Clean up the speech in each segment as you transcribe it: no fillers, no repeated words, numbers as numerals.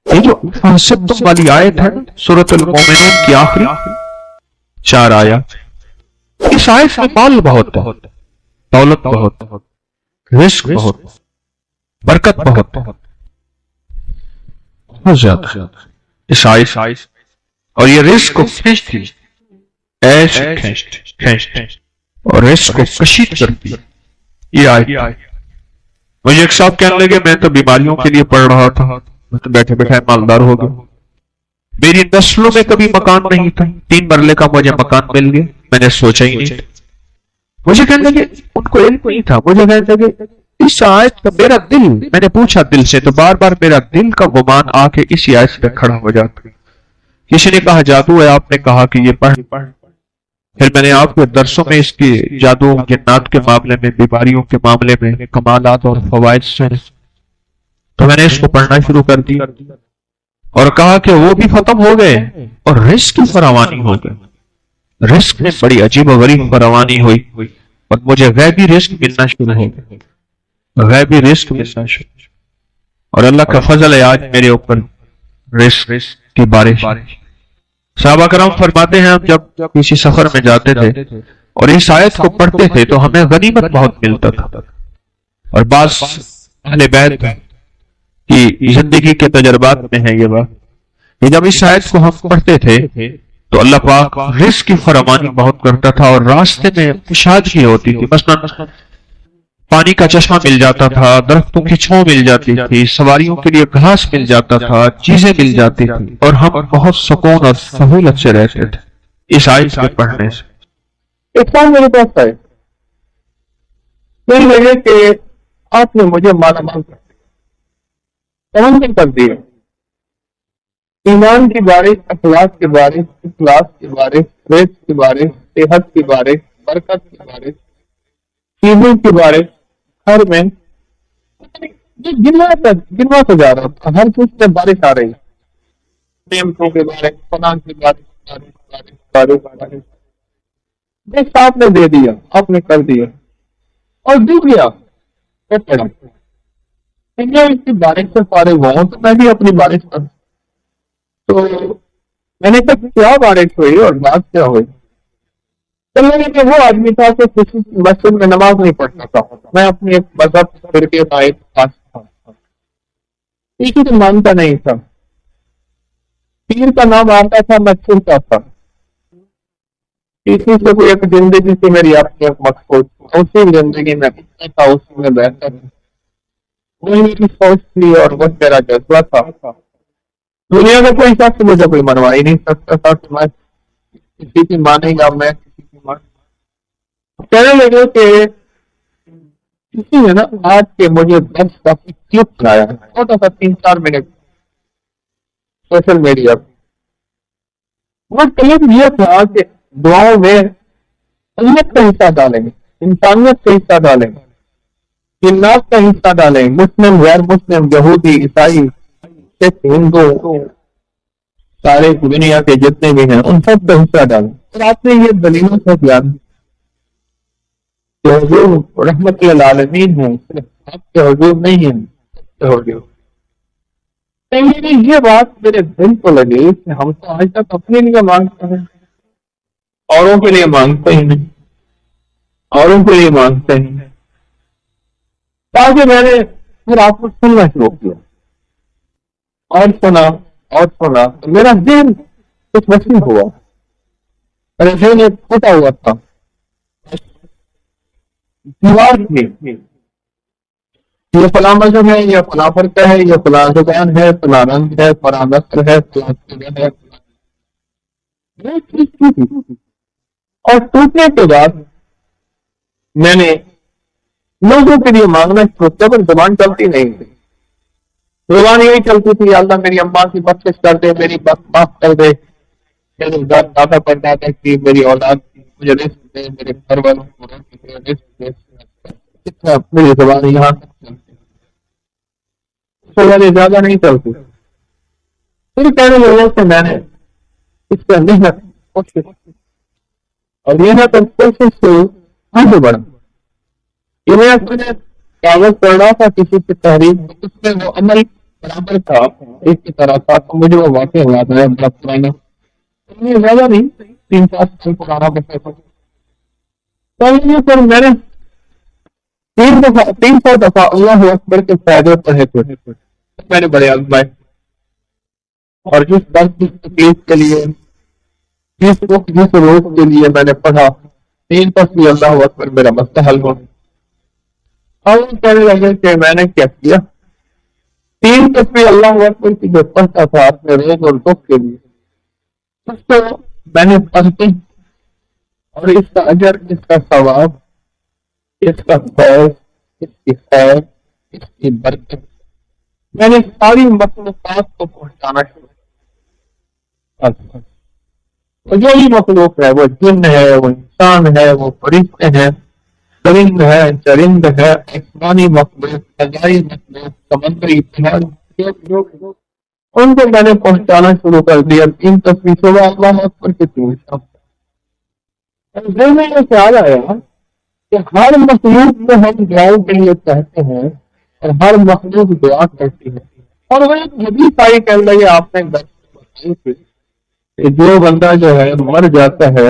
یہ جو فحسبتم والی آیت ہے سورۃ المومنون کی آخری 4 آیات، اس آیت میں مال بہت ہے، دولت بہت، رزق بہت، برکت بہت زیادہ اس آیت، اور یہ رزق کو کھینچتی ایسے کھینچتی اور رزق کو کشید کرتی یہ آیت۔ مجھے ایک صاحب کہنے لگے میں تو بیماریوں کے لیے پڑھ رہا تھا، میں تو بیٹھے بیٹھے مالدار ہو گیا، میری نسلوں میں کبھی مکان نہیں تھا، 3 مرلے کا مجھے مکان مل گیا، میں نے سوچا ہی نہیں۔ مجھے کہنے لگے ان کو علم نہیں تھا، مجھے کہنے لگے اس آیت کا میرا دل، میں نے پوچھا دل سے، تو بار بار میرا دل کا گمان آ کے اسی آیت پہ کھڑا ہو جاتا۔ کسی نے کہا جادو ہے، آپ نے کہا کہ یہ پڑھ، پھر میں نے آپ کے درسوں میں اس کی جادو جنات کے معاملے میں، بیماریوں کے معاملے میں کمالات اور فوائد سے، تو میں نے اس کو پڑھنا شروع کر دیا اور کہا کہ وہ بھی ختم ہو گئے اور رزق کی فراوانی ہو گئی، رزق میں بڑی عجیب و غریب فراوانی ہوئی اور مجھے غیبی رزق ملنا شروع ہو گیا، غیبی رزق ملنا شروع، اور اللہ کا فضل ہے آج میرے اوپر رزق کی بارش۔ صحابہ کرام فرماتے ہیں ہم جب کسی سفر میں جاتے تھے اور اس آیت کو پڑھتے تھے تو ہمیں غنیمت بہت ملتا تھا، اور بعض اہل بیت کی زندگی کے تجربات میں ہے یہ بات کہ جب اس آیت کو ہم پڑھتے تھے تو اللہ پاک رزق کی فراوانی بہت کرتا تھا، اور راستے میں کشادگی ہوتی تھی، مثلا پانی کا چشمہ مل جاتا تھا، درختوں کی چھاؤں مل جاتی تھی، سواریوں کے لیے گھاس مل جاتا تھا، چیزیں مل جاتی تھی، اور ہم بہت سکون اور سہولت سے رہتے تھے اس آیت کو پڑھنے سے۔ ایک بار میرے پاس آئے، یہ لگے کہ آپ نے مجھے مالا مال کر دیا، ایمان کی بارش، اخلاق کی بارش، اخلاص کی بارش، رزق کی بارش، صحت کی بارش، برکت کی بارش، چیزوں کی بارش، ہر میں گنوا سے جا رہا تھا، ہر چیز سے بارش آ رہی، نعمتوں کے بارش، فلاں کی بارش، جس آپ نے دے دیا، آپ نے کر دیا، اور ڈوب گیا اس کی بارش سے فارغ ہوں تو میں بھی اپنی بارش کر، تو میں نے کہا کیا بارش ہوئی اور بات کیا ہوئی؟ کہ وہ آدمی تھا کہ کسی مسجد میں نماز نہیں پڑھتا تھا، میں اپنی ایک مذہب فرقے کا ایک خاص تھا، کسی کو مانتا نہیں تھا، پیر کا نام آتا تھا، میں چھوٹا تھا، کسی سے کوئی ایک زندگی تھی میری اپنی ایک مقصود، اسی زندگی میں تھا، اسی میں بہتر تھا، وہی میری سوچ تھی اور وہ میرا جذبہ تھا، دنیا میں کوئی شخص مجھے کوئی منوا ہی نہیں سکتا تھا کہ میں کسی کی مانے گا، میں کسی کی مان، کہنے لگے کہ کسی نے نا آج کے مجھے 10 کا کلپ بنایا، چھوٹا سا 3-4 منٹ سوشل میڈیا پہ، وہ کلپ یہ تھا کہ دعاؤں میں امت کا حصہ ڈالیں گے، انسانیت کا حصہ ڈالیں گے، جنات کا حصہ ڈالیں، مسلم غیر مسلم، یہودی، عیسائی، سکھ، ہندو، سارے دنیا کے جتنے بھی ہیں ان سب کا حصہ ڈالیں، اور آپ نے یہ دلیلوں سے بیان کہ حضور رحمت للعالمین ہیں، صرف آپ کے حضور نہیں ہیں، آپ کے حضور۔ یہ بات میرے دل کو لگی کہ ہم تو آج تک اپنے لیے مانگتے ہیں، اوروں کے لیے مانگتے ہی نہیں، اوروں کے لیے مانگتے ہی نہیں، تاکہ میں نے پھر آپ کو سننا شروع کیا اور سنا تو میرا ذہن کچھ وسیع ہوا، میرا ذہن پھٹا ہوا تھا، دیوار تھی، یہ فلاں مذہب ہے، یہ فلاں فرقہ ہے، یہ فلاں زبان ہے، فلاں رنگ ہے، فلاں نسل ہے، فلاں جگہ ہے، اور ٹوٹنے کے بعد میں نے لوگوں کے لیے مانگنا شروع کیا، پر زبان چلتی نہیں تھی، زبان یہی چلتی تھی، اللہ میری اماں کی بخشش کر دے، میری معاف کر دے، میرے دادا پر دادا کی، میری اولاد کی، مجھے رزق دے، میرے گھر والوں کو رزق دے، میری زبان یہاں تک چلتی، اس سے زیادہ نہیں چلتی۔ پھر کہنے لوگوں سے میں نے اس پر محنت کوشش اور محنت اور کوشش سے آگے بڑھا، یہ میں اپنے کاغذ پڑھ رہا تھا کسی کی تحریر، اس میں وہ عمل برابر تھا، ایک کی طرح تھا، تو مجھے وہ واقع ہوا تھا بڑا پرانا، زیادہ نہیں 3-4 سال پرانا بچہ تھا۔ تو پھر میں نے 300 دفعہ اللہ اکبر کے فائدے پڑھے تھے، میں نے بڑے آزمائے، اور جس درد کی تکلیف کے لیے، جس وقت جس روز کے لیے میں نے پڑھا، 3 اللہ اکبر میرا مسئلہ حل ہو۔ اور وہ کہنے لگے کہ میں نے کیا کیا، 3 اللہ اکبر کی جو پڑھتا تھا اپنے روز اور دکھ کے لیے، اس کو میں نے پڑھتے، اور اس کا اجر، اس کا ثواب، اس کا فیض، اس کی خیر، اس کی برکت میں نے ساری مخلوقات کو پہنچانا شروع کیا۔ تو جو بھی مخلوق ہے، وہ جن ہے، وہ انسان ہے، وہ فرشتے ہیں، درند ہے، چرند ہے، آسمانی مخلوق، فضائی مخلوق، سمندری پہاڑ، ان کو میں نے پہنچانا شروع کر دیا۔ 3 اللہ اکبر کے 3 دل میں یہ خیال آیا کہ ہر مخلوق میں ہم دعاؤں کے لیے کہتے ہیں، اور ہر مخلوق دعا کرتی ہے، اور وہ ایک حدیث آئی کہنے لگے آپ نے کہ جو بندہ جو ہے مر جاتا ہے،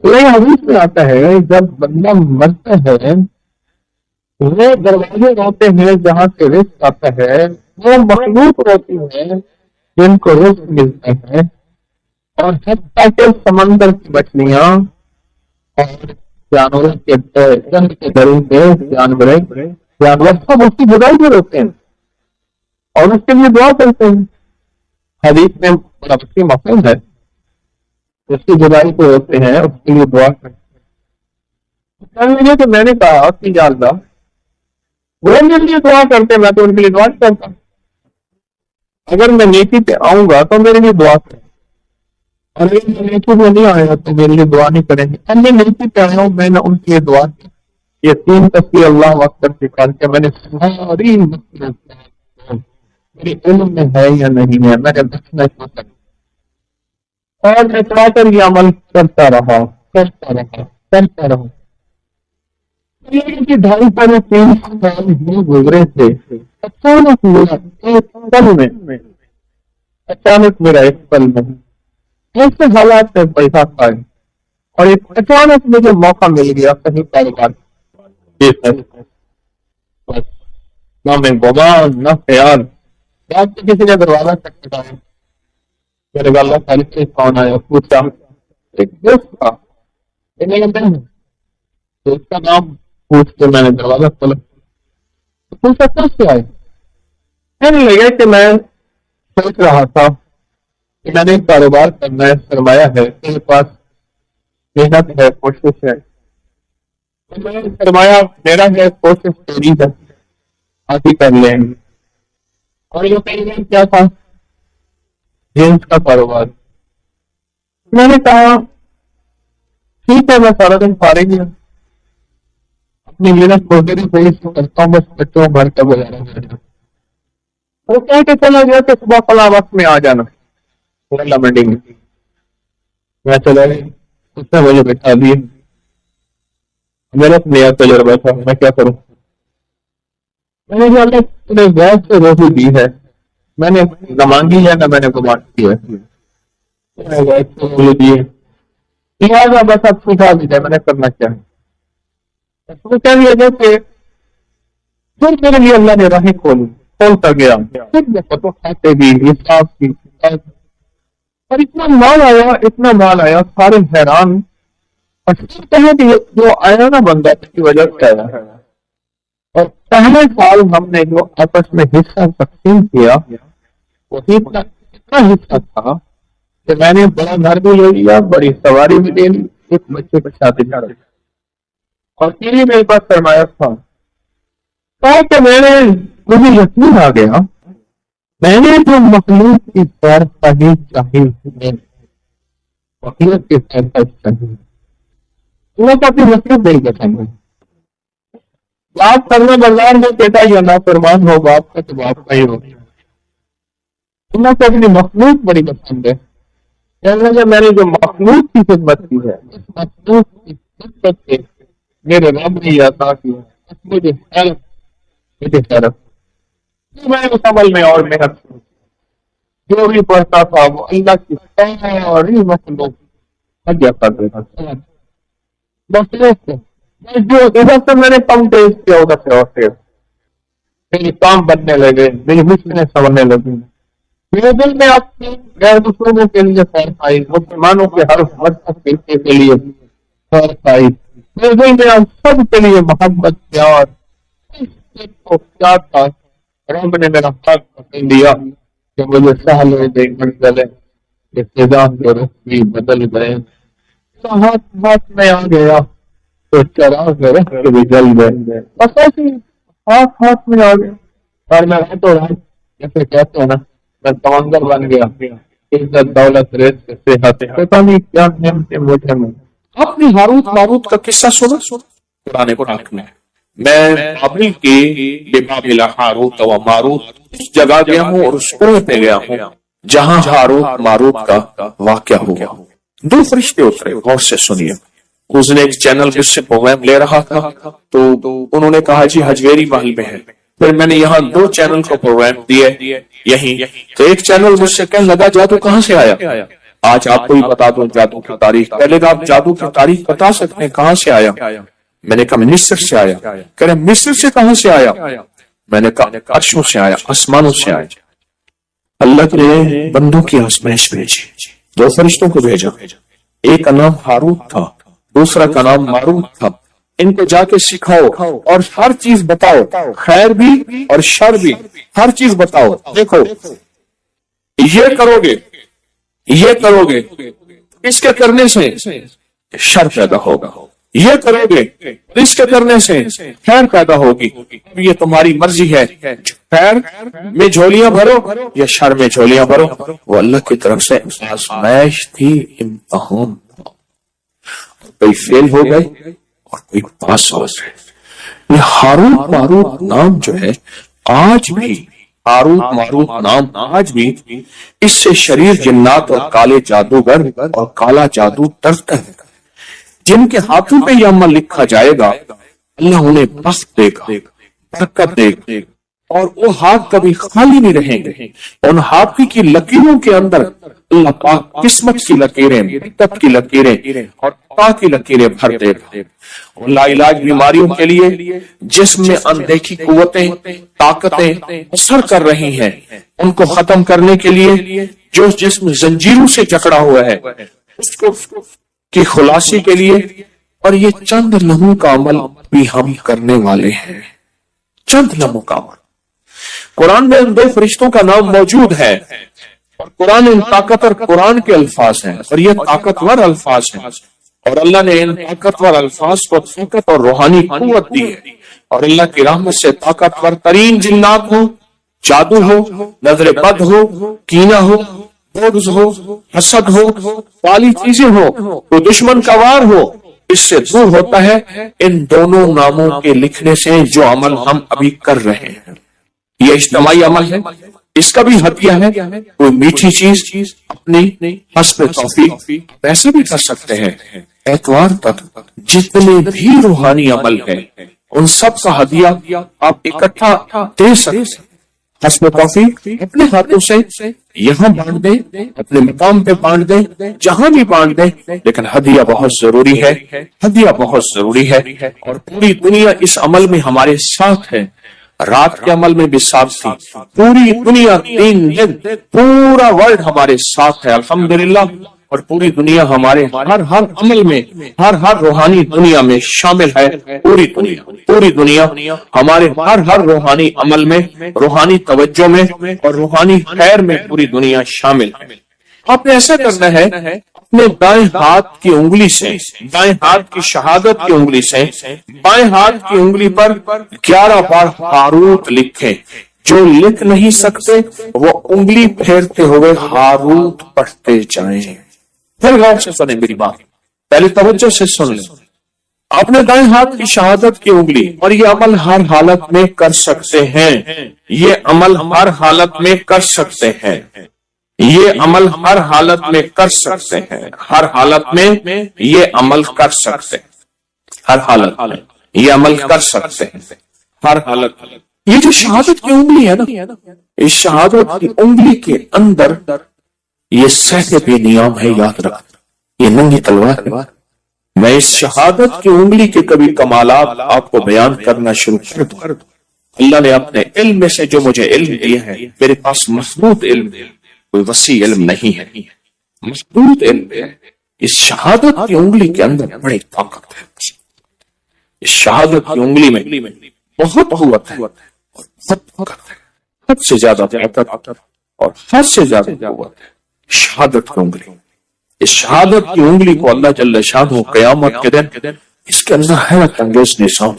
تو یہ حدیث میں آتا ہے جب بندہ مرتا ہے وہ دروازے ہوتے ہیں جہاں سے رزق آتا ہے، وہ مخلوق ہوتی ہے جن کو رزق ملتا ہے، اور حتیٰ کہ سمندر کی مچھلیاں اور جانوروں کے درندے، جانور سب اس کی جدائی میں ہوتے ہیں اور اس کے لیے دعا کرتے ہیں۔ حدیث میں بڑا مفہوم ہے، اس کی جدائی کو ہوتے ہیں، اس کے لیے دعا کرتے ہیں۔ تو میں نے کہا کہ یا اللہ، وہ میرے لیے دعا کرتے، میں تو ان کے لیے دعا نہیں کرتا، اگر میں نیکی پہ آؤں گا تو میرے لیے دعا کریں، اور اگر میں نیکی پہ نہیں آیا تو میرے لیے دعا نہیں کریں گے۔ اب میں نیکی پہ آیا ہوں، میں نے ان کے لیے دعا کی۔ یہ 3 اللہ اکبر سکھا کے میں نے ساری میری علم میں ہے یا نہیں ہے، میں نے دکھنا شروع کر، اور میں چلا کر یہ عمل کرتا رہا۔ 2.5 پہلے 3 سال ہی گزرے تھے، اچانک میرا ایک پل میں ایسے حالات میں پیسہ پائے، اور ایک اچانک مجھے موقع مل گیا کہیں کاروبار، بس نہ میں گمان نہ خیال، رات کسی نے دروازہ تک کٹایا، میرے واللہ خالق سے فون آیا، پوچھا ایک دوست تھا، تو اس کا نام پوچھ کے میں نے دروازہ کھولا، پوچھا کس سے آئے؟ کہنے لگا کہ میں سوچ رہا تھا کہ میں نے کاروبار کرنا ہے، سرمایہ ہے، میرے پاس محنت ہے، کوشش ہے، سرمایہ میرا ہے، کوشش میری ہے، آتی کر لیں گے۔ اور یہ کہیں کیا تھا؟ جینس کا کاروبار۔ میں نے کہا ٹھیک ہے، میں سارا دن فارغ ہوں، اپنی محنت کو میری صحیح کرتا ہوں، بس بچوں بھر کا گزارا کر جاتا۔ وہ کہہ کے چلا گیا کہ صبح فلاں وقت میں آ جانا منڈی میں۔ میں چلا گیا، اس نے مجھے بٹھا دیے، میرا نیا تجربہ تھا، میں کیا کروں؟ میں نے کہا تم نے بہت سے روزی دی ہے، میں نے نہ مانگی ہے نہ میں نے گمان کی ہے، لہٰذا بس اب سکھا دیتا ہے، میں نے کرنا کیا ہے؟ تو کہہ دیا کہ پھر میرے لیے اللہ نے راہیں کھولتا گیا، پھر میں فتح کھاتے بھی حساب کی، اور اتنا مال آیا، سارے حیران، اور کہیں کہ جو آیا نا بندہ کی وجہ سے آیا، اور پہلے سال ہم نے جو آپس میں حصہ تقسیم کیا وہی اتنا حصہ تھا کہ میں نے بڑا گھر بھی لے لیا، بڑی سواری بھی لے لی، ایک بچے کو شادی کر دی، اور تیری میرے پاس سرمایہ تھا۔ کہ مجھے یقین آ گیا، میں نے جو مخلوق کی سیر پہی چاہی مخلوق کی سیر پہی چاہی وہ کافی مصروف نہیں کر سکتے۔ باپ کرنا بازار میں بیٹا یا نافرمان ہو باپ کا تو باپ کا ہی ہو، انہوں کو اپنی مخلوق بڑی پسند ہے، میں نے جو مخلوق کی خدمت کی ہے، اس مخلوق کی خدمت سے میرے رب نے عطا کیا، مجھے حیرت تو میں اس عمل میں اور محنت شروع کی۔ جو بھی پڑھتا تھا وہ اللہ کی ساری مخلوق حج کر دیتا تھا۔ بس جو ادھر سے میں نے کم ٹیسٹ کیا ادھر سے اور ٹیسٹ، میری کام بننے لگے، میری مشکلیں سننے لگی، میرے دل میں اپنی غیر مسلموں کے لیے خیر آئی، مسلمانوں کے ہر مذہب فرقے کے لیے خیر آئی، میرے دل میں اب سب کے لیے محبت پیار کو کیا تھا۔ رب نے میرا حق پسند دیا کہ مجھے سہل ہو گئی منزلیں، ابتدا کے رخ بھی بدل گئے، ہاتھ میں آ گیا تو چراغ کے رخ بھی جل گئے، بس ایسی ہاتھ میں آ گیا اور میں رہتا رہا، جیسے کہتے ہیں نا میں سمندر بن گیا، عزت دولت ریت سے صحت، پتہ نہیں کیا نعمتیں مجھے میں۔ آپ نے ہاروت ماروت کا قصہ سنا قرآن پاک میں؟ میں بابل کی بابل ہاروت و ماروت اس جگہ گیا ہوں اور اس کنویں پہ گیا ہوں جہاں ہاروت ماروت کا واقعہ ہوا۔ دو فرشتے اترے، غور سے سنیے۔ اس نے ایک چینل جس سے پروگرام لے رہا تھا تو انہوں نے کہا جی حجویری محل میں ہے، پھر میں نے یہاں دو چینل کو پروگرام دیے یہیں، تو ایک چینل مجھ سے کہنے لگا جادو کہاں سے آیا؟ آج آپ کو ہی بتا دوں جادو کی تاریخ۔ پہلے تو آپ جادو کی تاریخ بتا سکتے ہیں کہاں سے آیا؟ میں نے کہا مصر سے آیا۔ کہہ رہے مصر سے کہاں سے آیا؟ میں نے کہا عرشوں سے آیا، آسمانوں سے آیا۔ اللہ نے بندوں کی آزمائش بھیجی، دو فرشتوں کو بھیجا، ایک کا نام ہاروت تھا، دوسرا کا نام ماروت تھا۔ ان کو جا کے سکھاؤ اور ہر چیز بتاؤ، خیر بھی اور شر بھی، ہر چیز بتاؤ۔ دیکھو یہ کرو گے، یہ کرو گے، اس کے کرنے سے شر پیدا ہوگا، یہ کرو گے اس کے کرنے سے خیر پیدا ہوگی، یہ تمہاری مرضی ہے، خیر میں جھولیاں بھرو یا شر میں جھولیاں بھرو۔ وہ اللہ کی طرف سے آزمائش تھی، امتحان تھا، کوئی فیل ہو گئے اور کوئی پاس ہو گئے۔ یہ ہاروت ماروت نام جو ہے آج بھی، ہاروت ماروت نام آج بھی اس سے شریر جنات اور کالے جادوگر اور کالا جادو ڈرتا ہے۔ جن کے ہاتھوں پہ یہ عمل لکھا جائے گا اللہ انہیں بخت دے گا، برکت دے گا، اور وہ ہاتھ کبھی خالی نہیں رہیں گے۔ ان ہاتھ کی لکیروں کے اندر اللہ پاک قسمت کی لکیریں، برکت کی لکیریں اور عطا کی لکیریں بھر دے گا۔ لا علاج بیماریوں کے لیے جسم میں اندیکھی قوتیں، طاقتیں اثر کر رہی ہیں، ان کو ختم کرنے کے لیے جو جسم زنجیروں سے جکڑا ہوا ہے اس کو کی خلاصی کے لیے، اور یہ چند لمحوں کا عمل بھی ہم کرنے والے ہیں، چند لمحوں کا عمل۔ قرآن میں ان دو فرشتوں کا نام موجود ہے اور قرآن ان طاقتور قرآن کے الفاظ ہیں اور یہ طاقتور الفاظ ہیں، اور اللہ نے ان طاقتور الفاظ کو طاقت اور روحانی قوت دی ہے، اور اللہ کی رحمت سے طاقتور ترین جنات ہو، جادو ہو، نظر بد ہو، کینہ ہو، بغض ہو، حسد ہو، کالی چیزیں ہو، تو دشمن کا وار ہو، اس سے دور ہوتا ہے ان دونوں ناموں کے لکھنے سے جو عمل ہم ابھی کر رہے ہیں۔ یہ اجتماعی عمل ہے، اس کا بھی ہدیہ ہے، کوئی میٹھی چیز اپنی حسب توفیق ویسے بھی کر سکتے ہیں۔ اتوار تک جتنے بھی روحانی عمل ہیں ان سب کا ہدیہ آپ اکٹھا دے سکتے ہیں، حسب توفیق اپنے ہاتھوں سے یہاں بانٹ دیں، اپنے مقام پہ بانٹ دیں، جہاں بھی بانٹ دیں، لیکن ہدیہ بہت ضروری ہے، ہدیہ بہت ضروری ہے۔ اور پوری دنیا اس عمل میں ہمارے ساتھ ہے، رات کے عمل میں بھی ساتھ تھی، پوری دنیا 3 دن پورا ورلڈ ہمارے ساتھ ہے الحمدللہ، اور پوری دنیا ہمارے ہر عمل میں، ہر روحانی دنیا میں شامل ہے۔ پوری دنیا ہمارے ہر روحانی عمل میں، روحانی توجہ میں اور روحانی خیر میں پوری دنیا شامل ہے۔ آپ نے ایسا کرنا ہے، اپنے دائیں ہاتھ کی انگلی سے، دائیں ہاتھ کی شہادت کی انگلی سے بائیں ہاتھ کی انگلی پر 11 بار ہاروت لکھیں۔ جو لکھ نہیں سکتے وہ انگلی پھیرتے ہوئے ہاروت پڑھتے جائیں۔ پھر غور سے سنیں میری بات، پہلے توجہ سے سن لیں۔ اپنے دائیں ہاتھ کی شہادت کی انگلی، اور یہ عمل ہر حالت میں کر سکتے ہیں، یہ عمل ہر حالت میں کر سکتے ہیں، یہ عمل ہر حالت میں کر سکتے ہیں، ہر حالت میں یہ عمل کر سکتے ہیں، ہر حالت میں یہ عمل کر سکتے ہیں، ہر حالت یہ جو شہادت کی انگلی ہے نا، اس شہادت کی انگلی کے اندر یہ سہتے پہ نیام ہے، یاد رکھ، یہ ننگی تلوار ہے۔ میں اس شہادت کی انگلی کے کبھی کمالات آپ کو بیان کرنا شروع کر دوں، اللہ نے اپنے علم میں سے جو مجھے علم دیا ہے، میرے پاس محدود علم ہے، کوئی وسیع علم نہیں ہے، محدود علم ہے۔ اس شہادت کی انگلی کے اندر بڑی طاقت ہے، اس شہادت کی انگلی میں بہت قوت ہے، حد سے زیادہ طاقت اور حد سے زیادہ قوت ہے شہادت کی انگلی۔ اس شہادت کی انگلی کو اللہ جل شانہ قیامت کے دن اس کے اندر حیرت انگیز نظام،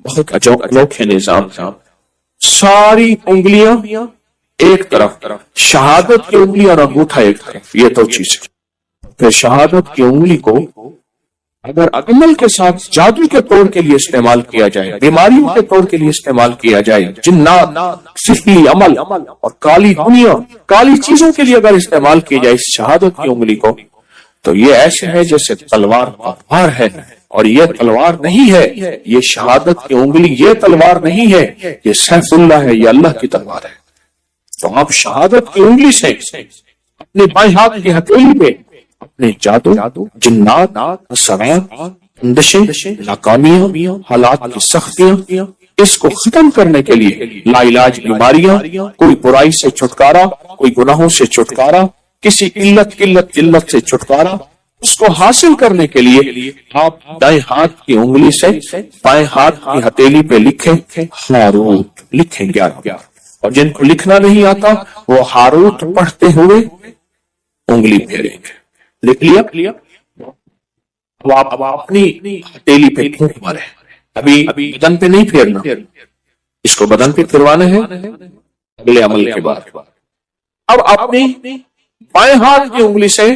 بہت انوکھے نظام، ساری انگلیاں ایک طرف، شہادت کی انگلی اور انگوٹھا ایک طرف، یہ دو چیزیں۔ پھر شہادت کی انگلی کو اگر عمل کے ساتھ جادو کے طور کے لیے استعمال کیا جائے، بیماریوں کے طور کے لیے استعمال کیا جائے، جنات، سحری عمل اور کالی دنیا، کالی چیزوں کے لیے اگر استعمال کی جائے اس شہادت کی انگلی کو، تو یہ ایسے ہے جیسے تلوار کا وار ہے، اور یہ تلوار نہیں ہے، یہ شہادت کی انگلی یہ تلوار نہیں ہے، یہ سیف اللہ ہے، یہ اللہ کی تلوار ہے۔ تو آپ شہادت کی انگلی سے اپنے بائیں ہاتھ کی ہتھیلی پہ اپنے جادو، جنات، اثرات، بندشیں، ناکامیاں، حالات کی سختیاں، اس کو ختم کرنے کے لیے لا علاج بیماریاں، کوئی برائی سے چھٹکارا، کوئی گناہوں سے چھٹکارا، کسی قلت سے چھٹکارا، اس کو حاصل کرنے کے لیے آپ دائیں ہاتھ کی انگلی سے بائیں ہاتھ کی ہتھیلی پہ لکھیں ہاروت، لکھیں 11، اور جن کو لکھنا نہیں آتا وہ ہاروت پڑھتے ہوئے انگلی پھیریں گے۔ لکھ لیا؟ اب آپ اپنی ہتھیلی پہ پھونک مارے، ابھی بدن پہ نہیں پھیرنا، اس کو بدن پہ پھروانا ہے اگلے عمل کے بعد۔ اب اپنی بائیں ہاتھ کی انگلی سے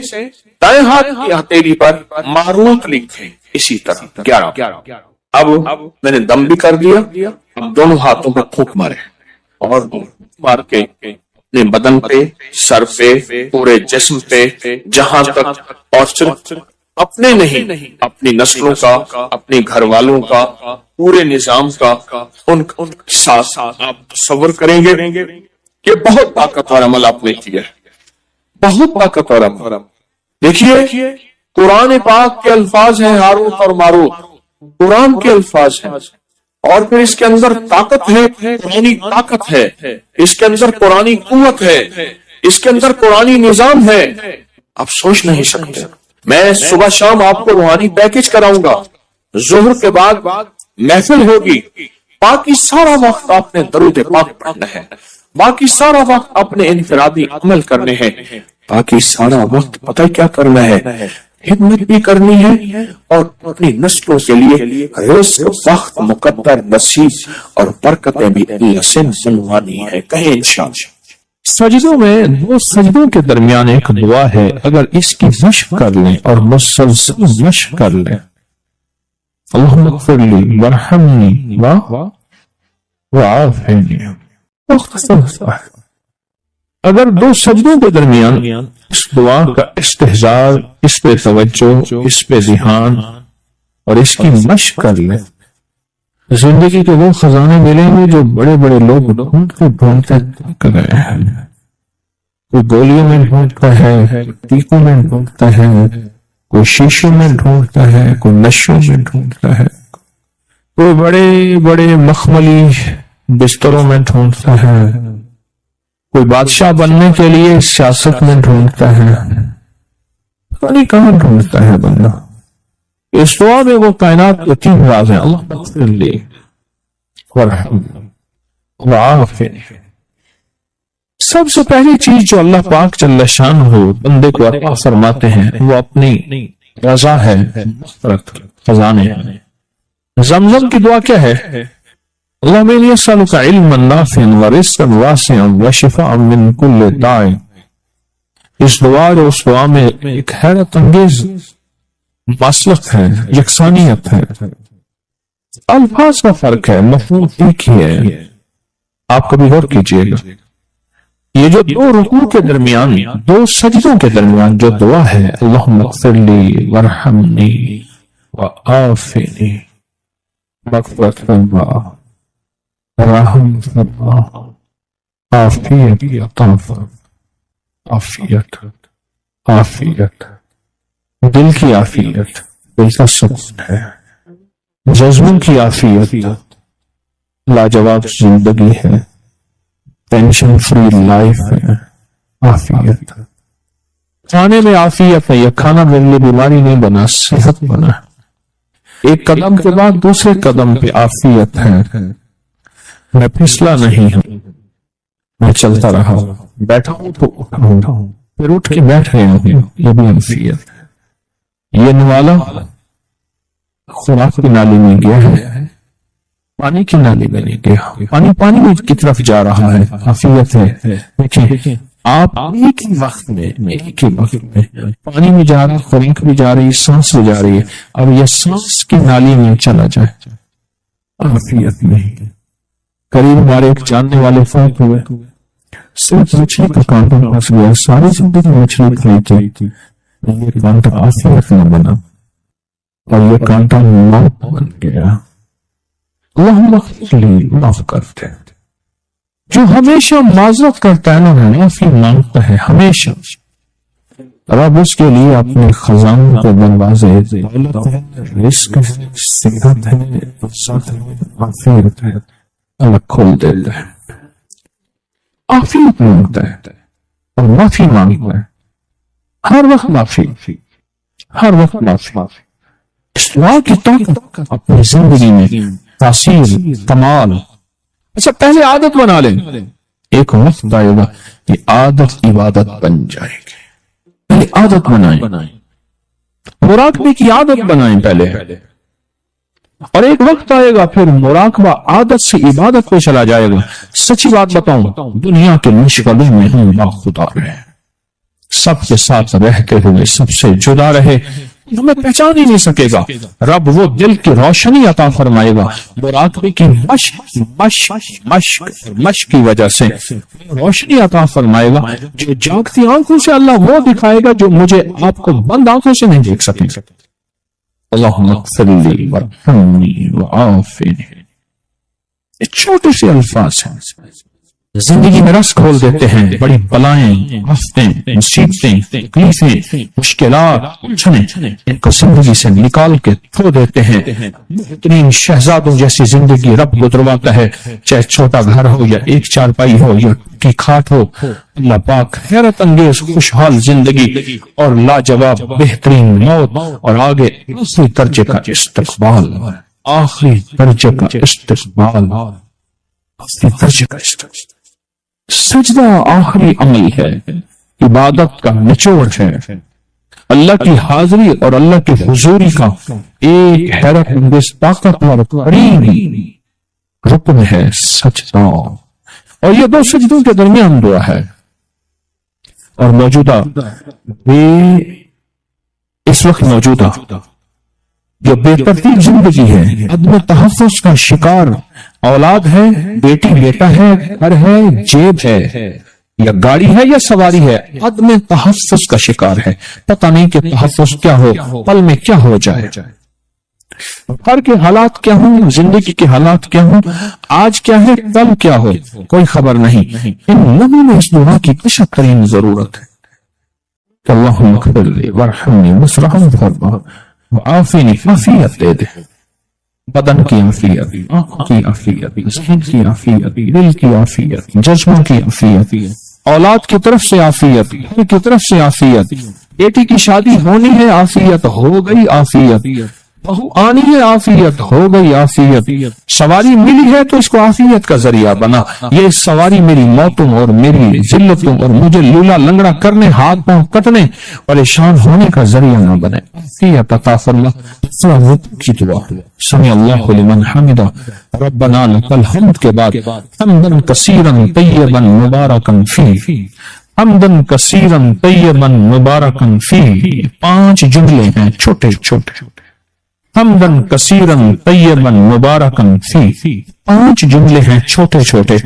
دائیں ہاتھ کی ہتھیلی پر ماروت لکھیں، اسی طرح 11۔ اب میں نے دم بھی کر دیا، اب دونوں ہاتھوں پہ پھونک مارے، اور مار کے اپنے بدن پہ، سر پہ، پورے جسم پہ، جہاں تک، اور صرف اپنے نہیں، اپنی نسلوں کا، اپنے گھر والوں کا، پورے نظام کا، ان کے ساتھ آپ تصور کریں گے کہ بہت طاقتور عمل آپ نے کیا ہے، بہت طاقتور عمل۔ دیکھیے قرآن پاک کے الفاظ ہیں ہاروت اور ماروت، قرآن کے الفاظ ہیں، اور پھر اس کے اندر طاقت ہے، قرآنی طاقت ہے، اس کے اندر قرآنی قوت ہے، اس کے اندر قرآنی نظام ہے، آپ سوچ نہیں سکتے۔ میں صبح شام آپ کو روحانی پیکج کراؤں گا، ظہر کے بعد محفل ہوگی، باقی سارا وقت آپ نے درود پاک پڑھنا ہے، باقی سارا وقت اپنے انفرادی عمل کرنے ہیں، باقی سارا وقت پتہ کیا کرنا ہے، خدمت بھی کرنی ہے، اور اپنی نسلوں کے لیے رزق، وقت، مقدر، نصیب اور برکتیں بھی اللہ سے منوانی ہے۔ کہیں انشاءاللہ۔ سجدوں میں دو سجدوں کے درمیان ایک دعا ہے، اگر اس کی مشق کر لیں اور مسلسل مشق کر لیں، اللہم اغفر لی ورحمنی وعافنی، اگر دو سجدوں کے درمیان اس دعا کا استحضار، اس پہ توجہ، اس پہ ذہان اور اس کی مشق کر لیں، زندگی کے وہ خزانے ملیں گے جو بڑے بڑے لوگ ڈھونڈتے گئے ہیں۔ کوئی گولیوں میں ڈھونڈتا ہے، ٹیکوں میں ڈھونڈتا ہے، کوئی شیشوں میں ڈھونڈتا ہے، کوئی نشوں میں ڈھونڈتا ہے، کوئی بڑے بڑے مخملی بستروں میں ڈھونڈتا ہے، کوئی بادشاہ بننے کے لیے سیاست میں ڈھونڈتا ہے، پتہ نہیں کہاں ڈھونڈتا ہے بندہ۔ اس دعا میں وہ کائنات کے 3 راز ہیں، اللہ اغفر لی ورحمنی وعافنی۔ سب سے پہلی چیز جو اللہ پاک جل شانہ بندے کو عطا فرماتے ہیں وہ اپنی رضا ہے، مغفرت، خزانے۔ زمزم کی دعا کیا ہے؟ اللہم انی اسألک علما نافعا ورزقا واسعا وشفاء من کل داء۔ اس دعا اور اس دعا میں ایک حیرت انگیز مسلک ہے، یکسانیت ہے، الفاظ کا فرق ہے، مفہوم ایک ہی ہے۔ آپ کبھی غور کیجئے گا، یہ جو 2 رکوع کے درمیان، 2 سجدوں کے درمیان جو دعا ہے، اللہم اغفر لی ورحمنی وعافنی، مغفرت فرما، رحم فرما، عافیت عطا فرما، عافیت عافیت، دل کی عافیت، دل کا سکون ہے، جذبوں کی عافیت، لاجواب زندگی ہے، ٹینشن فری لائف ہے، عافیت، کھانے میں عافیت ہے، یہ کھانا میرے لیے بیماری نہیں بنا، صحت بنا، ایک قدم کے بعد دوسرے قدم پہ عافیت ہے، میں پھسلا نہیں ہوں، میں چلتا رہا، بیٹھا ہوں تو اٹھا ہوں، پھر اٹھ کے بیٹھ رہے ہوں، یہ بھی عافیت ہے، یہ نوالا خوراک کی نالی میں گیا ہے، پانی کی نالی میں نہیں گیا، پانی میں کی طرف جا رہا ہے، عافیت ہے۔ دیکھیں آپ ایک ہی وقت میں پانی میں جا رہا، خوراک بھی جا رہی، سانس بھی جا رہی ہے، اب یہ سانس کی نالی میں چلا جائے، عافیت نہیں۔ قریب ہمارے ایک جاننے والے فوت ہوئے، صرف مچھلی کا کانٹا پھنس گیا، ساری زندگی مچھلی کھائی تھی، یہ کانٹا عافیت نہ بنا اور یہ کانٹا موت بن گیا۔ اللہم اغفر لی، معاف کرتے ہیں۔ جو ہمیشہ معذرت کرتا ہے نا، معافی مانگتا ہے ہمیشہ، رب اس کے لیے اپنے خزانوں کے دروازے، دولت ہے، رزق ہے، صحت ہے، عزت ہے، عافیت ہے، اللہ کھول دیتا ہے۔ عافیت مانگتا ہے اور معافی مانگتا ہے، ہر وقت معافی، ہر وقت معافی۔ اس دعا کی طاقت اپنی زندگی میں تاثیر، کمال۔ اچھا پہلے عادت بنا لیں، ایک وقت آئے گا کہ عادت عبادت بن جائے گی، پہلے عادت بنائیں، مراقبے کی عادت بنائیں پہلے، اور ایک وقت آئے گا پھر مراقبہ عادت سے عبادت پہ چلا جائے گا۔ سچی بات بتاؤں، دنیا کے مشغلوں میں ہم باخدا رہے، سب کے ساتھ رہتے ہوئے سب سے جدا رہے، ہمیں پہچان ہی نہیں سکے گا۔ رب وہ دل کی روشنی عطا فرمائے گا، مراقبے کی مشق کی وجہ سے روشنی عطا فرمائے گا، جو جاگتی آنکھوں سے اللہ وہ دکھائے گا جو مجھے آپ کو بند آنکھوں سے نہیں دیکھ سکیں۔ اللہم اغفر لی وارحمنی وعافنی، یہ چھوٹے سے الفاظ ہیں، زندگی میں رس کھول دیتے ہیں۔ بڑی بلائیں، آفتیں، مصیبتیں، تکلیفیں، مشکلات، الجھنیں، ان کو زندگی سے نکال کے دھو دیتے ہیں۔ بہترین شہزادوں جیسی زندگی رب گزرواتا ہے، چاہے چھوٹا گھر ہو یا ایک چارپائی ہو یا کی کھاٹ ہو، اللہ پاک حیرت انگیز خوشحال زندگی اور لاجواب بہترین موت، اور آگے آخری درجے کا استقبال، آخری درجے کا استقبال، آخری درجے کا استقبال۔ سجدہ آخری عمل ہے، عبادت کا نچوڑ ہے، اللہ کی حاضری اور اللہ کی حضوری کا ایک حیرت انگیز طاقتور قریبی رکن ہے سجدہ، اور یہ دو سجدوں کے درمیان دعا ہے۔ اور موجودہ اس وقت موجودہ جو بے ترتیب زندگی ہے، عدم تحفظ کا شکار اولاد ہے، بیٹی بیٹا ہے، گھر ہے، جیب ہے، یا گاڑی ہے یا سواری ہے، عدم تحفظ کا شکار ہے، پتہ نہیں کہ تحفظ کیا ہو، پل میں کیا ہو جائے، گھر کے حالات کیا ہوں، زندگی کے حالات کیا ہوں، آج کیا ہے، کل کیا ہو، کوئی خبر نہیں۔ ان لمحوں میں اس دعا کی اشد ترین ضرورت ہے کہ اللہم اغفر لی وارحمنی وارحم فرما وعافنی، عافیت دے دے، بدن کی عافیت، آنکھ کی عافیت، ذہن کی عافیت، دل کی عافیت، جذبوں کی عافیت، اولاد کی طرف سے عافیت، گھر کی طرف سے عافیت، بیٹی کی شادی ہونی ہے، عافیت ہو گئی، عافیت بہو آنی ہے، عافیت ہو گئی، عافیت سواری ملی ہے تو اس کو عافیت کا ذریعہ بنا، یہ سواری میری موتوں اور میری ذلتوں اور مجھے لولا لنگڑا کرنے، ہاتھ پاؤں کٹنے، پریشان ہونے کا ذریعہ نہ بنے۔ عافیت عطا فرما۔ کی دعا، سمع اللہ لمن حمدہ، ربنا لک الحمد کے بعد حمدا کثیرا طیبا مبارکا فیہ، حمدا کثیرا طیبا مبارکا فیہ، 5 جملے ہیں چھوٹے چھوٹے، حمدن کثیرن طیبن مبارکن فی، 5 جملے ہیں چھوٹے چھوٹے۔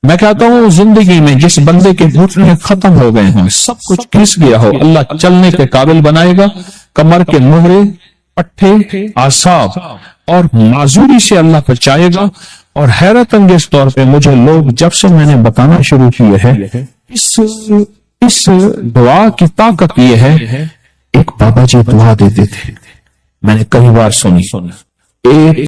میں کہتا ہوں زندگی میں جس بندے کے گھٹنے ختم ہو گئے ہیں، سب کچھ گھس گیا ہو، اللہ چلنے کے قابل بنائے گا، کمر کے مہرے، پٹھے، اعصاب اور معذوری سے اللہ بچائے گا، اور حیرت انگیز طور پہ مجھے لوگ جب سے میں نے بتانا شروع کیے ہیں اس دعا کی طاقت یہ ہے. ایک بابا جی دعا دیتے تھے، میں نے کئی بار سنی. ایک